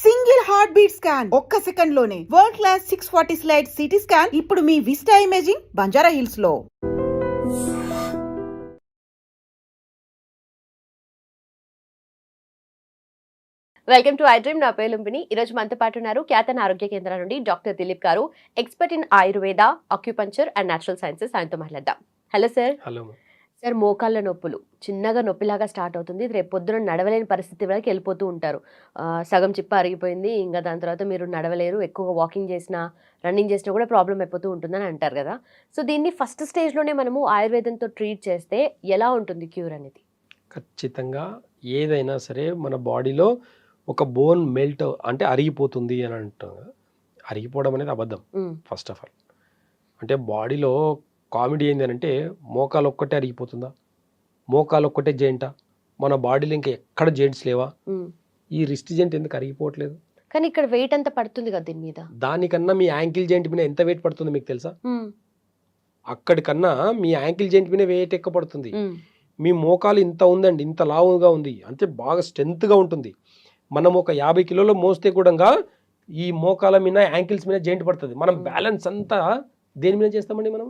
Single heart beat scan ఒక్క second లోనే world class 640 slide CT scan ఇప్పుడు మీ vista imaging Banjara hills లో. Welcome to I dream. నా పేరు లుంబిని. ఈరోజు మనతో పాటు ఉన్నారు ఖ్యాతన ఆరోగ్య కేంద్రం నుండి డాక్టర్ దిలీప్ గారు, expert in Ayurveda, acupuncture and natural sciences. ఆయనతో మాట్లాడదాం. Hello sir. హలో సార్, మోకాళ్ళ నొప్పులు చిన్నగా నొప్పిలాగా స్టార్ట్ అవుతుంది, రేపు పొద్దున నడవలేని పరిస్థితి వరకు వెళ్ళిపోతూ ఉంటారు. సగం చిప్ప అరిగిపోయింది, ఇంకా దాని తర్వాత మీరు నడవలేరు, ఎక్కువగా వాకింగ్ చేసినా రన్నింగ్ చేసినా కూడా ప్రాబ్లం అయిపోతూ ఉంటుందని అంటారు కదా. సో దీన్ని ఫస్ట్ స్టేజ్లోనే మనము ఆయుర్వేదంతో ట్రీట్ చేస్తే ఎలా ఉంటుంది క్యూర్ అనేది? ఖచ్చితంగా ఏదైనా సరే మన బాడీలో ఒక బోన్ మెల్ట్ అంటే అరిగిపోతుంది అని అంటాం. అరిగిపోవడం అనేది అబద్ధం. ఫస్ట్ ఆఫ్ ఆల్ అంటే బాడీలో కామెడీ ఏంటి అంటే మోకాలు ఒక్కటే అరిగిపోతుందా, మోకాలు ఒక్కటే జెయింటా, మన బాడీలో ఇంకా ఎక్కడ జెయింట్స్ లేవా? ఈ రిస్ట్ జెయింట్ ఎందుకు అరిగిపోవట్లేదు? కానీ ఇక్కడ వెయిట్ అంతా పడుతుంది కదా దీని మీద. దానికన్నా మీ యాంకిల్ జెయింట్ మీద ఎంత వెయిట్ పడుతుంది మీకు తెలుసా? అక్కడికన్నా మీ యాంకిల్ జెయింట్ మీద వెయిట్ ఎక్కువ పడుతుంది. మీ మోకాలు ఇంత ఉందండి, ఇంత లావుగా ఉంది, అంటే బాగా స్ట్రెంత్గా ఉంటుంది. మనం ఒక 50 కిలోలు మోస్తే కూడా ఈ మోకాల మీద యాంకిల్స్ మీద జెయింట్ పడుతుంది. మనం బ్యాలెన్స్ అంతా దేని మీద చేస్తామండి? మనం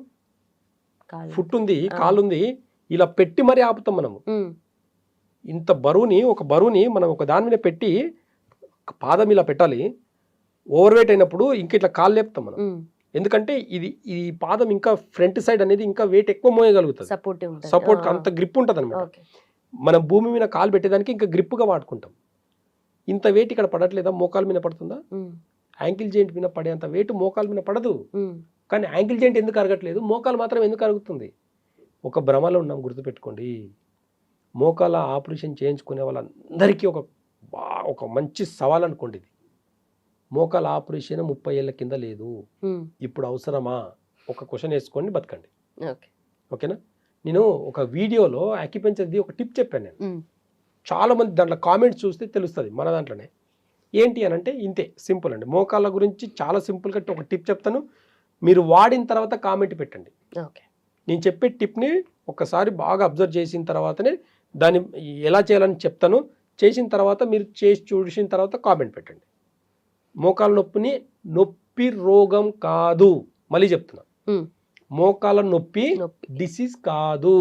ఫుట్ ఉంది, కాలు ఉంది, ఇలా పెట్టి మరీ ఆపుతాం. మనము ఇంత బరువుని, ఒక బరువుని మనం ఒక దాని మీద పెట్టి పాదం ఇలా పెట్టాలి. ఓవర్ వెయిట్ అయినప్పుడు ఇంక ఇట్లా కాలు లేపుతాం మనం. ఎందుకంటే ఈ పాదం ఇంకా ఫ్రంట్ సైడ్ అనేది ఇంకా వెయిట్ ఎక్కువ మోయగలుగుతుంది, సపోర్ట్ అంత గ్రిప్ ఉంటుంది అనమాట. మనం భూమి మీద కాలు పెట్టేదానికి ఇంకా గ్రిప్గా వాడుకుంటాం. ఇంత వెయిట్ ఇక్కడ పడట్లేదా? మోకాల మీద పడుతుందా? యాంకిల్ జెయింట్ మీద పడేంత వెయిట్ మోకాల మీద పడదు. కానీ యాంకిల్ జెయింట్ ఎందుకు అరగట్లేదు, మోకాలు మాత్రం ఎందుకు అరుగుతుంది? ఒక భ్రమలో ఉన్నాం, గుర్తుపెట్టుకోండి. మోకాల ఆపరేషన్ చేయించుకునే వాళ్ళందరికీ ఒక మంచి సవాల్ అనుకోండి ఇది. మోకాల ఆపరేషన్ 30 ఏళ్ళ కింద లేదు, ఇప్పుడు అవసరమా? ఒక క్వశ్చన్ వేసుకోండి, బతకండి. ఓకేనా? నేను ఒక వీడియోలో అక్యుపంచర్ది ఒక టిప్ చెప్పాను నేను. చాలా మంది దాంట్లో కామెంట్స్ చూస్తే తెలుస్తుంది మన దాంట్లోనే. ఏంటి అని అంటే ఇంతే సింపుల్ అండి. మోకాళ్ళ గురించి చాలా సింపుల్గా ఒక టిప్ చెప్తాను, మీరు వాడిన తర్వాత కామెంట్ పెట్టండి. నేను చెప్పే టిప్ని ఒకసారి బాగా అబ్జర్వ్ చేసిన తర్వాతనే దాన్ని ఎలా చేయాలని చెప్తాను. చేసిన తర్వాత మీరు చేసి చూసిన తర్వాత కామెంట్ పెట్టండి. మోకాళ్ళ నొప్పిని నొప్పి రోగం కాదు, మళ్ళీ చెప్తున్నా, మోకాళ్ళ నొప్పి డిసీజ్ కాదు.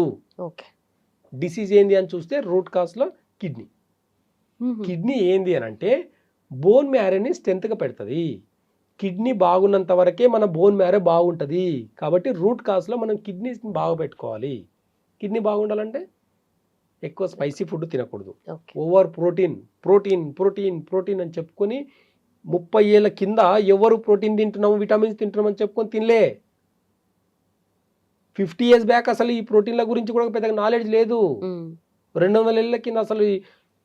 డిసీజ్ ఏంది అని చూస్తే రూట్ కాజ్లో కిడ్నీ ఏంది అని అంటే బోన్ మ్యారోని స్ట్రెంత్గా పెడుతుంది. కిడ్నీ బాగున్నంత వరకే మన బోన్ మ్యారో బాగుంటుంది. కాబట్టి రూట్ కాజ్లో మనం కిడ్నీని బాగా పెట్టుకోవాలి. కిడ్నీ బాగుండాలంటే ఎక్కువ స్పైసీ ఫుడ్ తినకూడదు. Over protein protein protein protein అని చెప్పుకొని 30 ఏళ్ళ కింద ఎవరు ప్రోటీన్ తింటున్నాము, విటమిన్స్ తింటున్నాం అని చెప్పుకొని తినలే. 50 ఇయర్స్ బ్యాక్ అసలు ఈ ప్రోటీన్ల గురించి కూడా పెద్దగా నాలెడ్జ్ లేదు. 200 ఏళ్ళ కింద అసలు ఈ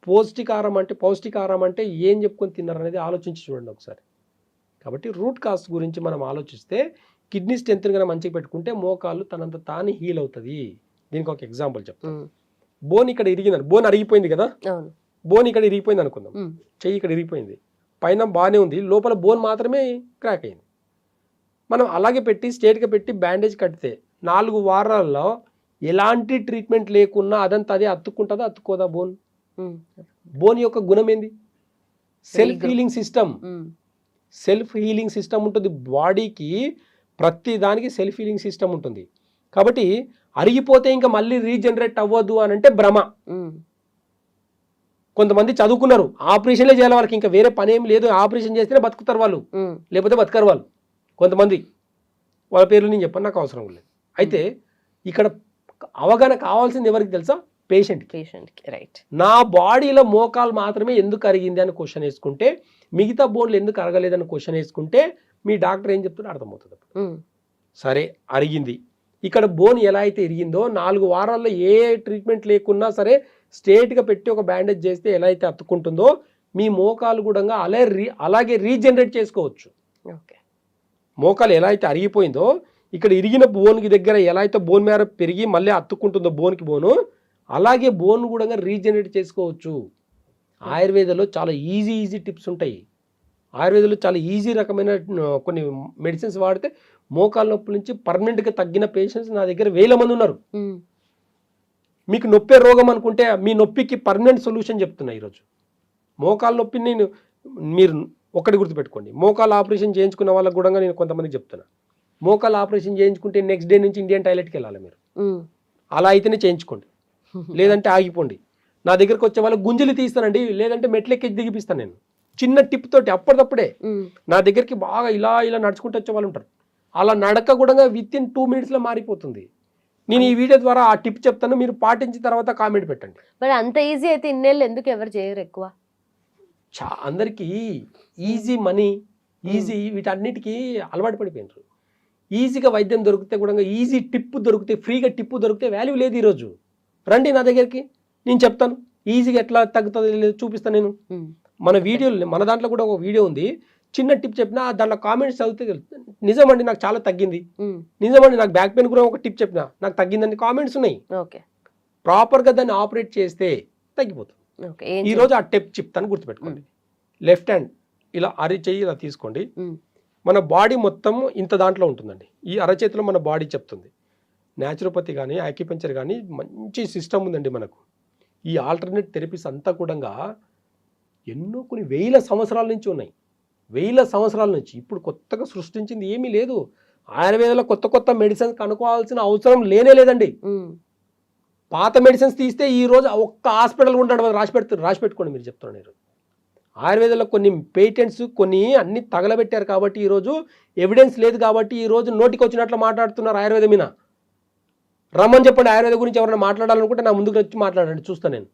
పౌష్టికాహారం అంటే ఏం చెప్పుకొని తిన్నారు అనేది ఆలోచించి చూడండి ఒకసారి. కాబట్టి రూట్ కాజ్ గురించి మనం ఆలోచిస్తే కిడ్నీ స్ట్రెంత్ కన్నా మంచిగా పెట్టుకుంటే మోకాలు తనంత తాను హీల్ అవుతుంది. దీనికి ఒక ఎగ్జాంపుల్ చెప్తాను. బోన్ ఇక్కడ ఇరిగిందని, బోన్ అరిగిపోయింది కదా, బోన్ ఇక్కడ ఇరిగిపోయింది అనుకుందాం. చెయ్యి ఇక్కడ ఇరిగిపోయింది, పైన బాగానే ఉంది, లోపల బోన్ మాత్రమే క్రాక్ అయింది. మనం అలాగే పెట్టి స్ట్రేట్గా పెట్టి బ్యాండేజ్ కడితే 4 వారాల్లో ఎలాంటి ట్రీట్మెంట్ లేకున్నా అదంతా అదే అతుక్కుంటుందా, అతుక్కోదా? బోన్ యొక్క గుణం ఏంది? Self healing system. Self healing system ఉంటుంది బాడీకి, ప్రతి దానికి సెల్ఫ్ హీలింగ్ సిస్టమ్ ఉంటుంది. కాబట్టి అరిగిపోతే ఇంకా మళ్ళీ రీజనరేట్ అవ్వదు అని అంటే భ్రమ. కొంతమంది చదువుకున్నారు, ఆపరేషన్లే చేయాలి, వాళ్ళకి ఇంకా వేరే పని ఏం లేదు, ఆపరేషన్ చేస్తేనే బతుకుతారు వాళ్ళు, లేకపోతే బతకరు వాళ్ళు. కొంతమంది వాళ్ళ పేర్లు నేను చెప్పను, నాకు అవసరం లేదు. అయితే ఇక్కడ అవగాహన కావాల్సింది ఎవరికి తెలుసా? పేషెంట్కి. రైట్. నా బాడీలో మోకాలు మాత్రమే ఎందుకు అరిగింది అని క్వశ్చన్ వేసుకుంటే, మిగతా బోన్లు ఎందుకు అరగలేదని క్వశ్చన్ వేసుకుంటే మీ డాక్టర్ ఏం చెప్తాడో అర్థమవుతుంది. సరే, అరిగింది. ఇక్కడ బోన్ ఎలా అయితే ఇరిగిందో 4 వారాల్లో ఏ ట్రీట్మెంట్ లేకున్నా సరే స్ట్రేట్గా పెట్టి ఒక బ్యాండేజ్ చేస్తే ఎలా అయితే అతుక్కుంటుందో మీ మోకాలు కూడా అలాగే రీజనరేట్ చేసుకోవచ్చు. మోకాలు ఎలా అయితే అరిగిపోయిందో ఇక్కడ ఇరిగిన బోన్కి దగ్గర ఎలా అయితే బోన్ మ్యారో పెరిగి మళ్ళీ అతుక్కుంటుందో బోన్కి బోను, అలాగే బోన్ కూడా రీజనరేట్ చేసుకోవచ్చు. ఆయుర్వేదంలో చాలా ఈజీ టిప్స్ ఉంటాయి. ఆయుర్వేదంలో చాలా ఈజీ రకమైన కొన్ని మెడిసిన్స్ వాడితే మోకాల నొప్పి నుంచి పర్మనెంట్గా తగ్గిన పేషెంట్స్ నా దగ్గర 1000 మంది ఉన్నారు. మీకు నొప్పే రోగం అనుకుంటే మీ నొప్పికి పర్మనెంట్ సొల్యూషన్ చెప్తున్నా ఈరోజు. మోకాల నొప్పిని నేను మీరు ఒకటి గుర్తుపెట్టుకోండి, మోకాలు ఆపరేషన్ చేయించుకున్న వాళ్ళకి కూడా నేను కొంతమందికి చెప్తున్నా, మోకాలు ఆపరేషన్ చేయించుకుంటే నెక్స్ట్ డే నుంచి ఇండియన్ టాయిలెట్కి వెళ్ళాలి మీరు. అలా అయితేనే చేయించుకోండి, లేదంటే ఆగిపోండి. నా దగ్గరకు వచ్చే వాళ్ళకి గుంజలు తీస్తానండి, లేదంటే మెట్లెక్కి దిగిపిస్తాను నేను చిన్న టిప్ తోటి. అప్పటికప్పుడే నా దగ్గరికి బాగా ఇలా ఇలా నడుచుకుంటూ వచ్చే వాళ్ళు ఉంటారు. అలా నడక కూడా విత్ ఇన్ 2 minutesలో మారిపోతుంది. నేను ఈ వీడియో ద్వారా ఆ టిప్ చెప్తాను, మీరు పాటించిన తర్వాత కామెంట్ పెట్టండి. మరి అంత ఈజీ అయితే ఇన్నేళ్ళు ఎందుకు ఎవరు చేయరు ఎక్కువ? అందరికీ ఈజీ మనీ, ఈజీ వీటన్నిటికీ అలవాటు పడిపోయినారు. ఈజీగా వైద్యం దొరికితే కూడా, ఈజీ టిప్ దొరికితే, ఫ్రీగా టిప్ దొరికితే వాల్యూ లేదు. ఈరోజు రండి నా దగ్గరికి, నేను చెప్తాను ఈజీగా ఎట్లా తగ్గుతుంది లేదు చూపిస్తాను నేను. మన వీడియోలు, మన దాంట్లో కూడా ఒక వీడియో ఉంది, చిన్న టిప్ చెప్పినా దాంట్లో కామెంట్స్ చదివితే నిజమండి నాకు చాలా తగ్గింది, నిజమండి నాకు బ్యాక్ పెయిన్ కూడా ఒక టిప్ చెప్పినా నాకు తగ్గిందని కామెంట్స్ ఉన్నాయి. ప్రాపర్గా దాన్ని ఆపరేట్ చేస్తే తగ్గిపోతుంది. ఈ రోజు ఆ టిప్ చెప్తాను, గుర్తుపెట్టుకోండి. లెఫ్ట్ హ్యాండ్ ఇలా అరచేయి ఇలా తీసుకోండి. మన బాడీ మొత్తం ఇంత దాంట్లో ఉంటుందండి. ఈ అరచేతిలో మన బాడీ చెప్తుంది. న్యాచురోపతి కానీ యాక్యుపంక్చర్ కానీ మంచి సిస్టమ్ ఉందండి మనకు. ఈ ఆల్టర్నేట్ థెరపీస్ అంతా కూడా ఎన్నో కొన్ని వేల సంవత్సరాల నుంచి ఉన్నాయి, వేల సంవత్సరాల నుంచి. ఇప్పుడు కొత్తగా సృష్టించింది ఏమీ లేదు. ఆయుర్వేదంలో కొత్త కొత్త మెడిసిన్స్ కనుక్కోవాల్సిన అవసరం లేనే లేదండి. పాత మెడిసిన్స్ తీస్తే ఈ రోజు ఒక్క హాస్పిటల్ ఉంటాడు, రాసి పెట్టుకోండి మీరు చెప్తున్నారు. ఆయుర్వేదంలో కొన్ని పేటెంట్స్ కొన్ని అన్ని తగలబెట్టారు కాబట్టి ఈరోజు ఎవిడెన్స్ లేదు కాబట్టి ఈరోజు నోటికి వచ్చినట్లు మాట్లాడుతున్నారు ఆయుర్వేదం మీద. రమ్మని చెప్పండి, ఆయుర్వేదం గురించి ఎవరైనా మాట్లాడాలనుకుంటే నా ముందుకు వచ్చి మాట్లాడండి, చూస్తాను నేను.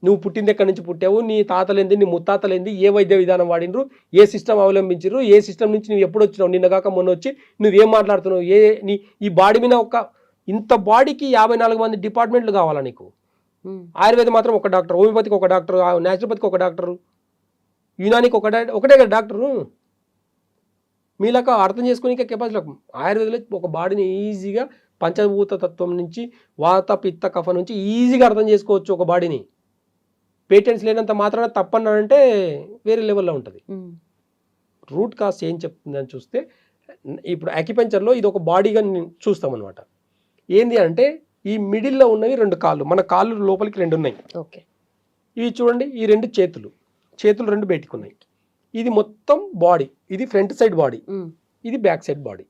నువ్వు పుట్టింది ఎక్కడి నుంచి పుట్టావు, నీ తాతలేంది, నీ ముత్తాతలేంది, ఏ వైద్య విధానం వాడినరు, ఏ సిస్టమ్ అవలంబించరు, ఏ సిస్టమ్ నుంచి నువ్వు ఎప్పుడు వచ్చినావు, నిన్నగాక మొన్న వచ్చి నువ్వేం మాట్లాడుతున్నావు, ఈ బాడీ మీద ఇంత బాడీకి 54 మంది డిపార్ట్మెంట్లు కావాలా నీకు? ఆయుర్వేదం మాత్రం ఒక డాక్టర్, హోమియోపతికి ఒక డాక్టర్, న్యాచురోపతికి ఒక డాక్టరు, యునానికి ఒకటే కదా డాక్టరు. మీలాగా అర్థం చేసుకునే కెపాసిటీ. ఆయుర్వేదంలో ఒక బాడీని ఈజీగా పంచభూత తత్వం నుంచి, వాత పిత్త కఫ నుంచి ఈజీగా అర్థం చేసుకోవచ్చు ఒక బాడీని. పేటెంట్స్ లేనంత మాత్రాన తప్పన్నానంటే వేరే లెవెల్లో ఉంటుంది. రూట్ కాజ్ ఏం చెప్తుందని చూస్తే, ఇప్పుడు యాక్యుపంక్చర్లో ఇది ఒక బాడీగా చూస్తాం అనమాట. ఏంది అంటే ఈ మిడిల్లో ఉన్నవి 2 కాళ్ళు, మన కాళ్ళు లోపలికి 2 ఉన్నాయి. ఇవి చూడండి, ఈ 2 చేతులు 2 బయటికి ఉన్నాయి. ఇది మొత్తం బాడీ, ఇది ఫ్రంట్ సైడ్ బాడీ, ఇది బ్యాక్ సైడ్ బాడీ.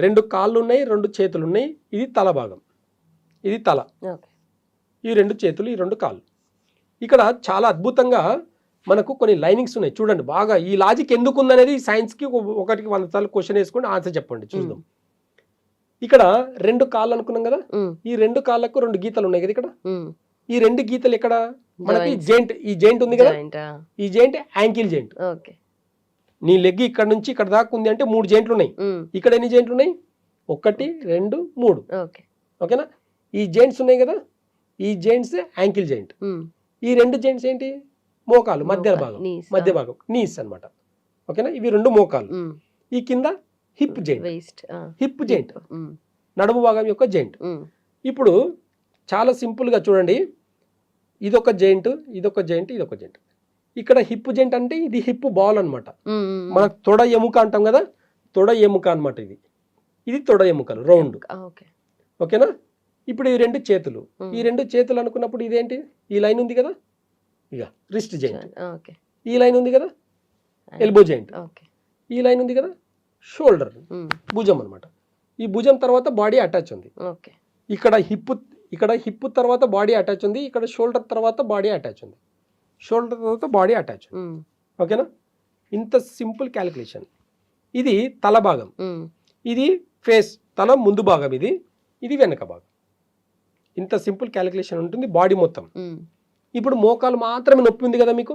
2 కాళ్ళు ఉన్నాయి, 2 చేతులు ఉన్నాయి. ఇది తల భాగం, ఇది తల, ఈ 2 చేతులు, ఈ 2 కాళ్ళు. ఇక్కడ చాలా అద్భుతంగా మనకు కొన్ని లైనింగ్స్ ఉన్నాయి చూడండి. బాగా ఈ లాజిక్ ఎందుకు ఉందనేది సైన్స్కి ఒకటికి 100 సార్లు క్వశ్చన్ వేసుకొని ఆన్సర్ చెప్పండి, చూద్దాం. ఇక్కడ 2 కాళ్ళు అనుకున్నాం కదా, ఈ 2 కాళ్ళకు 2 గీతలు ఉన్నాయి కదా. ఇక్కడ ఈ 2 గీతలు ఎక్కడ మనకి జెయింట్, ఈ జెయింట్ ఉంది కదా, ఈ జెయింట్ యాంకిల్ జెయింట్. నీ లెగ్ ఇక్కడ నుంచి ఇక్కడ దాకా ఉంది అంటే 3 జెయింట్లు ఉన్నాయి. ఇక్కడ ఎన్ని జెయింట్లు ఉన్నాయి? 1 2 3. ఓకేనా? ఈ జెయింట్స్ ఉన్నాయి కదా, ఈ జెయింట్స్ యాంకిల్ జెయింట్. ఈ 2 జెయింట్స్ ఏంటి? మోకాలు, మధ్య భాగం నీస్ అన్నమాట. ఓకేనా? ఇవి 2 మోకాలు. ఈ కింద హిప్ జెయింట్, నడుము భాగం యొక్క జెయింట్. ఇప్పుడు చాలా సింపుల్గా చూడండి, ఇదొక జెయింట్, ఇదొక జెయింట్, ఇదొక జెయింట్. ఇక్కడ హిప్ జెయింట్ అంటే ఇది హిప్ బాల్ అనమాట. మనకు తొడ ఎముక అంటాం కదా, తొడ ఎముక అనమాట. ఇది తొడ ఎముకలు రౌండ్. ఓకేనా? ఇప్పుడు ఈ 2 చేతులు, ఈ 2 చేతులు అనుకున్నప్పుడు ఇదేంటి? ఈ లైన్ ఉంది కదా, ఇక రిస్ట్ జెయింట్. ఈ లైన్ ఉంది కదా, ఎల్బో జెయింట్. ఈ లైన్ ఉంది కదా, షోల్డర్, భుజం అనమాట. ఈ భుజం తర్వాత బాడీ అటాచ్ ఉంది. ఇక్కడ హిప్ తర్వాత బాడీ అటాచ్ ఉంది. ఇక్కడ షోల్డర్ తర్వాత బాడీ అటాచ్ ఉంది. షోల్డర్ తర్వాత బాడీ అటాచ్. ఓకేనా? ఇంత సింపుల్ క్యాలిక్యులేషన్. ఇది తల భాగం, ఇది ఫేస్, తల ముందు భాగం, ఇది వెనక భాగం. ఇంత సింపుల్ క్యాలిక్యులేషన్ ఉంటుంది బాడీ మొత్తం. ఇప్పుడు మోకాలు మాత్రమే నొప్పి ఉంది కదా మీకు,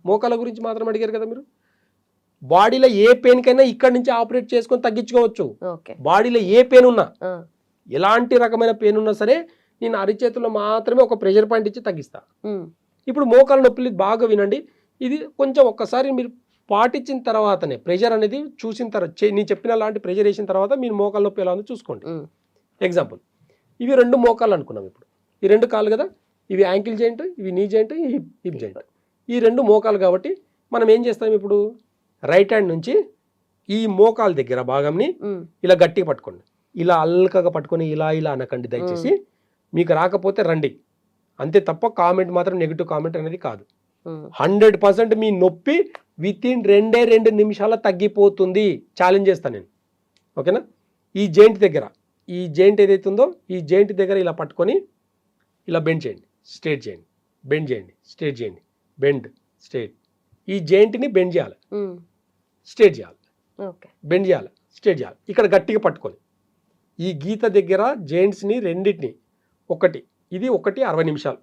మోకాల గురించి మాత్రం అడిగారు కదా మీరు. బాడీలో ఏ పెయిన్ కైనా ఇక్కడ నుంచి ఆపరేట్ చేసుకొని తగ్గించుకోవచ్చు. బాడీలో ఏ పెయిన్ ఉన్నా, ఎలాంటి రకమైన పెయిన్ ఉన్నా సరే నేను అరిచేతుల్లో మాత్రమే ఒక ప్రెషర్ పాయింట్ ఇచ్చి తగ్గిస్తా. ఇప్పుడు మోకాల నొప్పులు బాగా వినండి. ఇది కొంచెం ఒక్కసారి మీరు పాటించిన తర్వాతనే ప్రెషర్ అనేది చూసిన తర్వాత, నేను చెప్పిన లాంటి ప్రెషర్ వేసిన తర్వాత మీరు మోకాల నొప్పి ఎలా ఉందో చూసుకోండి. ఎగ్జాంపుల్, ఇవి 2 మోకాలు అనుకున్నాం. ఇప్పుడు ఈ 2 కాళ్ళు కదా, ఇవి యాంకిల్ జెయింట్, ఇవి నీ జెయింట్, హిప్ జెయింట్. ఈ 2 మోకాలు కాబట్టి మనం ఏం చేస్తాం, ఇప్పుడు రైట్ హ్యాండ్ నుంచి ఈ మోకాలు దగ్గర భాగంని ఇలా గట్టిగా పట్టుకోండి. ఇలా అల్కగా పట్టుకొని ఇలా అనకండి దయచేసి. మీకు రాకపోతే రండి అంతే తప్ప కామెంట్ మాత్రం నెగిటివ్ కామెంట్ అనేది కాదు. ఉమ్. 100% మీ నొప్పి విత్ ఇన్ 2 నిమిషాల తగ్గిపోతుంది. ఛాలెంజ్ చేస్తాను నేను. ఓకేనా? ఈ జాయింట్ దగ్గర, ఈ జాయింట్ ఏదైతే ఉందో ఈ జాయింట్ దగ్గర ఇలా పట్టుకొని ఇలా బెండ్ చేయండి, స్ట్రేట్ చేయండి, బెండ్ చేయండి, స్ట్రేట్ చేయండి, బెండ్, స్ట్రేట్. ఈ జాయింట్ని బెండ్ చేయాలి, ఉమ్. స్ట్రేట్ చేయాలి, ఓకే. బెండ్ చేయాలి, స్ట్రేట్ చేయాలి. ఇక్కడ గట్టిగా పట్టుకొని ఈ గీత దగ్గర జాయింట్స్ని రెండింటిని ఒకటి, ఇది ఒకటి 60 నిమిషాలు,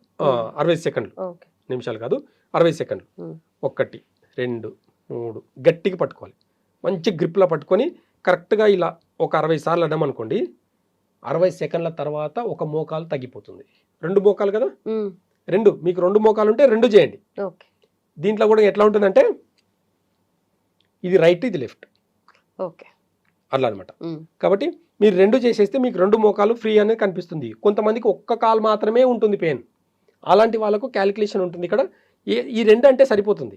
60 సెకండ్లు, ఓకే. నిమిషాలు కాదు 60 సెకండ్లు. ఉమ్. 1 2 3 గట్టిగా పట్టుకోవాలి. మంచి గ్రిప్లో పట్టుకొని కరెక్ట్గా ఇలా ఒక 60 సార్లు అడ్డామనుకోండి, 60 సెకండ్ల తర్వాత ఒక మోకాలు తగ్గిపోతుంది. 2 మోకాలు కదా, ఉమ్. 2 మీకు 2 మోకాలు ఉంటే 2 చేయండి. ఓకే. దీంట్లో కూడా ఎట్లా ఉంటుందంటే ఇది రైట్, ఇది లెఫ్ట్, ఓకే. అట్లా అనమాట. ఉమ్. కాబట్టి మీరు 2 చేసేస్తే మీకు 2 మోకాలు ఫ్రీ అనేది కనిపిస్తుంది. కొంతమందికి ఒక్క కాలు మాత్రమే ఉంటుంది పెయిన్, అలాంటి వాళ్ళకు క్యాలిక్యులేషన్ ఉంటుంది. ఇక్కడ ఈ 2 అంటే సరిపోతుంది.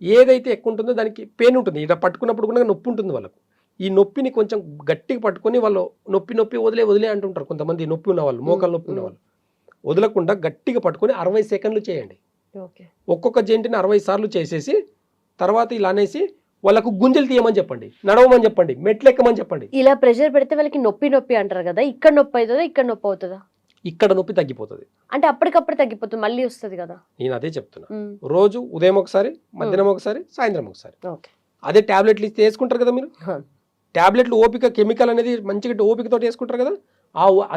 ఏదైతే ఎక్కువ ఉంటుందో దానికి పెయిన్ ఉంటుంది. ఇలా పట్టుకున్నప్పుడు కూడా నొప్పి ఉంటుంది వాళ్ళకు. ఈ నొప్పిని కొంచెం గట్టిగా పట్టుకొని వాళ్ళు నొప్పి వదిలే అంటుంటారు కొంతమంది. నొప్పి ఉన్న వాళ్ళు, మోకాలు నొప్పి ఉన్న వాళ్ళు వదలకుండా గట్టిగా పట్టుకొని 60 సెకండ్లు చేయండి. ఓకే. ఒక్కొక్క జెంట్ని 60 సార్లు చేసేసి తర్వాత ఇలా అనేసి వాళ్ళకు గుంజలు తీయమని చెప్పండి, నడవమని చెప్పండి, మెట్లు ఎక్కమని చెప్పండి. ఇలా ప్రెషర్ పెడితే వాళ్ళకి నొప్పి అంటారు కదా, ఇక్కడ నొప్పి అవుతుందా, ఇక్కడ నొప్పి అవుతుందా? ఇక్కడ నొప్పి తగ్గిపోతుంది. అంటే అప్పటికప్పుడు తగ్గిపోతుంది, మళ్ళీ వస్తుంది కదా? నేను అదే చెప్తున్నా. ఉమ్. రోజు ఉదయం ఒకసారి, మధ్యాహ్నం ఒకసారి, సాయంత్రం ఒకసారి. ఓకే. అదే టాబ్లెట్లు ఇస్తే వేసుకుంటారు కదా మీరు. టాబ్లెట్లు ఓపిక, కెమికల్ అనేది మంచిగా ఓపికతో వేసుకుంటారు కదా,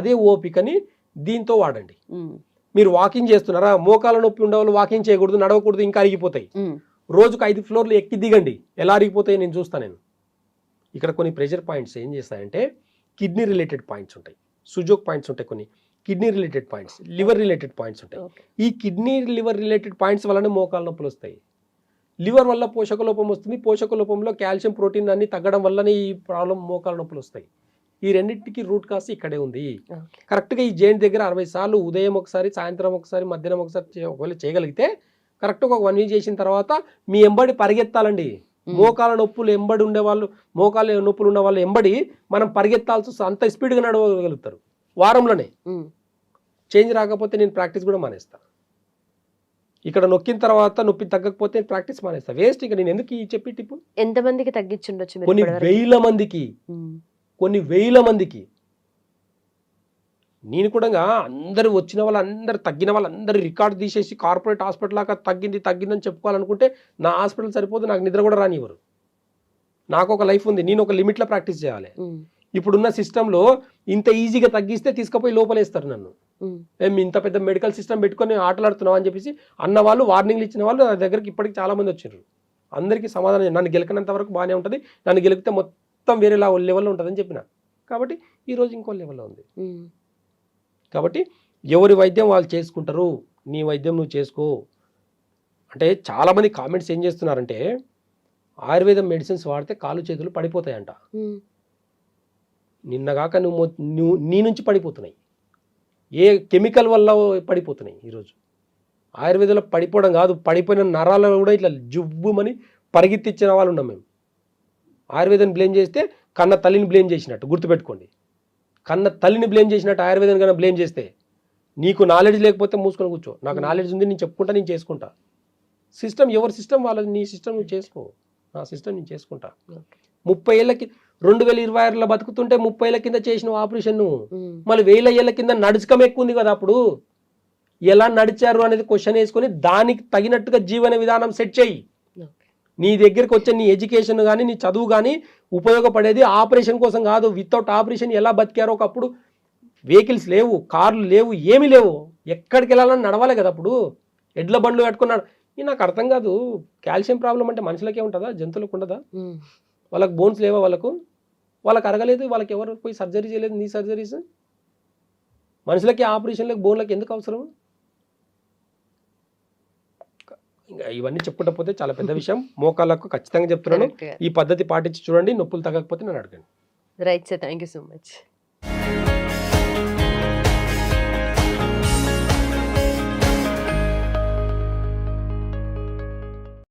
అదే ఓపికని దీంతో వాడండి. ఉమ్. మీరు వాకింగ్ చేస్తున్నారా, మోకాల నొప్పి ఉండేవాళ్ళు వాకింగ్ చేయకూడదు, నడవకూడదు, ఇంకా అరిగిపోతాయి. ఉమ్. రోజుకు 5 ఫ్లోర్లు ఎక్కి దిగండి, ఎలా అరిగిపోతాయి నేను చూస్తాను. నేను ఇక్కడ కొన్ని ప్రెషర్ పాయింట్స్ ఏం చేస్తాయంటే కిడ్నీ రిలేటెడ్ పాయింట్స్ ఉంటాయి, సుజోక్ పాయింట్స్ ఉంటాయి, కొన్ని kidney related points, liver related points ఉంటాయి. ఓకే. ఈ కిడ్నీ లివర్ రిలేటెడ్ పాయింట్స్ వల్లనే మోకాల నొప్పులు వస్తాయి. లివర్ వల్ల పోషక లోపం వస్తుంది, పోషక లోపంలో కాల్షియం, ప్రోటీన్ అన్ని తగ్గడం వల్లనే ఈ ప్రాబ్లం మోకాల నొప్పులు వస్తాయి. ఈ రెండింటికి రూట్ కాస్ ఇక్కడే ఉంది. ఓకే. కరెక్ట్గా ఈ జాయింట్ దగ్గర 60 సార్లు ఉదయం ఒకసారి, సాయంత్రం ఒకసారి, మధ్యాహ్నం ఒకసారి ఒకవేళ చేయగలిగితే కరెక్ట్గా ఒక 1 వీక్ చేసిన తర్వాత మీ ఎంబడి పరిగెత్తాలండి. మోకాల నొప్పులు ఎంబడి ఉండేవాళ్ళు, మోకాల నొప్పులు ఉన్న వాళ్ళు ఎంబడి మనం పరిగెత్తాల్సి అంత స్పీడ్గా నడవగలుగుతారు వారంలోనే. ఉమ్. చేంజ్ రాకపోతే నేను ప్రాక్టీస్ కూడా మానేస్తాను. ఇక్కడ నొక్కిన తర్వాత నొప్పి తగ్గకపోతే ప్రాక్టీస్ మానేస్తా. వేస్ట్. ఇక నేను ఎందుకు ఈ చెప్పి టిప్పు. ఎంతమందికి తగ్గించుండొచ్చు మీరు కొన్ని ఇప్పటివరకు? వేల మందికి, ఉమ్. కొన్ని వేల మందికి. నేను కూడా అందరూ వచ్చిన వాళ్ళందరూ, తగ్గిన వాళ్ళందరూ రికార్డు తీసేసి కార్పొరేట్ హాస్పిటల్ లాగా తగ్గిందని చెప్పుకోవాలనుకుంటే నా హాస్పిటల్ సరిపోదు, నాకు నిద్ర కూడా రానివ్వరు. నాకు ఒక లైఫ్ ఉంది, నేను ఒక లిమిట్లో ప్రాక్టీస్ చేయాలి. ఉమ్. ఇప్పుడున్న సిస్టంలో ఇంత ఈజీగా తగ్గిస్తే తీసుకుపోయి లోపలేస్తారు నన్ను. ఉమ్. మేము ఇంత పెద్ద మెడికల్ సిస్టమ్ పెట్టుకొని ఆటలాడుతున్నాం అని చెప్పేసి అన్న వాళ్ళు, వార్నింగ్లు ఇచ్చిన వాళ్ళు నా దగ్గరికి ఇప్పటికి చాలామంది వచ్చారు. అందరికీ సమాధానం, నన్ను గెలకనంత వరకు బాగానే ఉంటుంది, నన్ను గెలికితే మొత్తం వేరే లెవెల్లో ఉంటుందని చెప్పిన. కాబట్టి ఈరోజు ఇంకో లెవెల్లో ఉంది. ఉమ్. కాబట్టి ఎవరి వైద్యం వాళ్ళు చేసుకుంటారు, నీ వైద్యం నువ్వు చేసుకో. అంటే చాలామంది కామెంట్స్ ఏం చేస్తున్నారంటే ఆయుర్వేదం మెడిసిన్స్ వాడితే కాళ్ళు చేతులు పడిపోతాయంట. ఉమ్. నిన్నగాక నువ్వు నీ నుంచి పడిపోతున్నాయి, ఏ కెమికల్ వల్ల పడిపోతున్నాయి. ఈరోజు ఆయుర్వేదంలో పడిపోవడం కాదు, పడిపోయిన నరాలు కూడా ఇట్లా జుబ్బుమని పరిగెత్తిచ్చిన వాళ్ళు ఉన్నాం మేము. ఆయుర్వేదాన్ని బ్లేమ్ చేస్తే కన్న తల్లిని బ్లేమ్ చేసినట్టు గుర్తుపెట్టుకోండి. కన్న తల్లిని బ్లేమ్ చేసినట్టు ఆయుర్వేదాన్ని కన్నా బ్లేమ్ చేస్తే నీకు నాలెడ్జ్ లేకపోతే మూసుకొని కూర్చో. నాకు నాలెడ్జ్ ఉంది, నేను చెప్పుకుంటా, నేను చేసుకుంటా. సిస్టమ్ ఎవరి సిస్టమ్ వాళ్ళది, నీ సిస్టమ్ నువ్వు చేసుకో, నా సిస్టమ్ నేను చేసుకుంటా. 30 ఏళ్ళకి 2026లో బతుకుతుంటే 30 ఏళ్ళ కింద చేసిన ఆపరేషన్ మళ్ళీ 1000 ఏళ్ళ కింద నడుచుకం ఎక్కువ ఉంది కదా. అప్పుడు ఎలా నడిచారు అనేది క్వశ్చన్ వేసుకొని దానికి తగినట్టుగా జీవన విధానం సెట్ చేయి. నీ దగ్గరికి వచ్చే నీ ఎడ్యుకేషన్ కానీ, నీ చదువు కానీ ఉపయోగపడేది ఆపరేషన్ కోసం కాదు. వితౌట్ ఆపరేషన్ ఎలా బతికారో, ఒకప్పుడు వెహికల్స్ లేవు, కార్లు లేవు, ఏమీ లేవు, ఎక్కడికి వెళ్ళాలని నడవాలి కదా. అప్పుడు ఎడ్ల బండ్లు కట్టుకున్నాడు. నాకు అర్థం కాదు, కాల్షియం ప్రాబ్లం అంటే మనుషులకే ఉంటుందా, జంతువులకు ఉండదా? వాళ్ళకి బోన్స్ లేవా? వాళ్ళకి అరగలేదు, వాళ్ళకి ఎవరు పోయి సర్జరీ చేయలేదు. నీ సర్జరీస్ మనుషులకి ఆపరేషన్లకు, బోన్లకు ఎందుకు అవసరం? ఇంకా ఇవన్నీ చెప్పుకుంటపోతే చాలా పెద్ద విషయం. మోకాళ్ళకు ఖచ్చితంగా చెప్తున్నాను, ఈ పద్ధతి పాటించి చూడండి. నొప్పులు తగ్గకపోతే నన్ను అడగండి. Right sir, thank you so much.